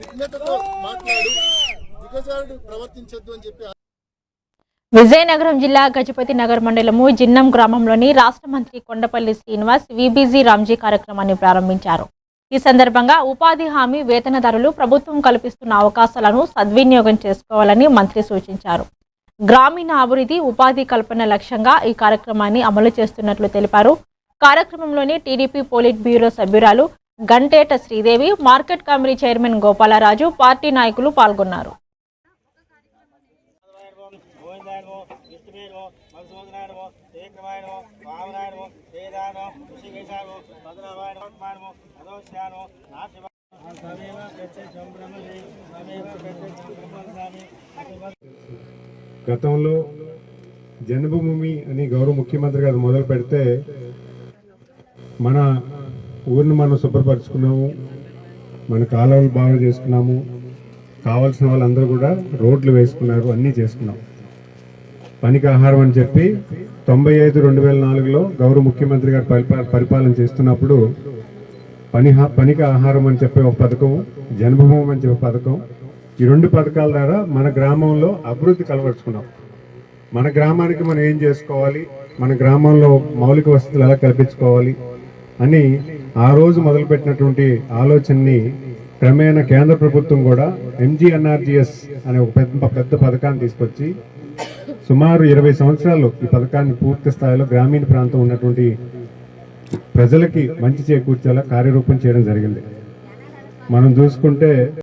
విఘ్నతతో మాట్లాడి దిగజారుడు ప్రవర్తించొద్దు అని చెప్పి విజయనగరం జిల్లా గజపతి నగర్ మండలము జిన్నం గ్రామంలోని రాష్ట్ర మంత్రి కొండపల్లి శ్రీనివాస్ విబిజి రామ్జీ కార్యక్రమాన్ని ప్రారంభించారు. ఈ సందర్భంగా ఉపాధి హామీ వేతనదారులు ప్రభుత్వం కల్పిస్తున్న అవకాశాలను సద్వినియోగం చేసుకోవాలని మంత్రి సూచించారు. గ్రామీణ అభివృద్ధి ఉపాధి కల్పన లక్ష్యంగా ఈ కార్యక్రమాన్ని అమలు చేస్తున్నట్లు తెలిపారు. కార్యక్రమంలోని టీడీపీ పోలిట్ బ్యూరో సభ్యురాలు Ganteta Sridevi, market committee chairman Gopalaraju, party నాయకులు పాల్గొన్నారు. గతంలో జన్మభూమి అని గౌరవ ముఖ్యమంత్రి గారు మొదలు పెడితే మన ఊరిని మనం శుభ్రపరుచుకున్నాము, మన కాలువలు బాగా చేసుకున్నాము, కావాల్సిన వాళ్ళందరూ కూడా రోడ్లు వేసుకున్నారు, అన్నీ చేసుకున్నాం. పనికి ఆహారం అని చెప్పి 95/2004లో గౌరవ ముఖ్యమంత్రి గారు పరిపాలన చేస్తున్నప్పుడు పనికి ఆహారం అని చెప్పే ఒక పథకం, జన్మభూమి అని చెప్పే పథకం, ఈ రెండు పథకాల ద్వారా మన గ్రామంలో అభివృద్ధి కలవరుచుకున్నాం. మన గ్రామానికి మనం ఏం చేసుకోవాలి, మన గ్రామంలో మౌలిక వసతులు ఎలా కల్పించుకోవాలి అని ఆ రోజు మొదలుపెట్టినటువంటి ఆలోచనని క్రమేణా కేంద్ర ప్రభుత్వం కూడా MGNRGS అనే ఒక పెద్ద పథకాన్ని తీసుకొచ్చి సుమారు 20 సంవత్సరాలు ఈ పథకాన్ని పూర్తి స్థాయిలో గ్రామీణ ప్రాంతం ఉన్నటువంటి ప్రజలకి మంచి చేకూర్చేలా కార్యరూపం చేయడం జరిగింది. మనం చూసుకుంటే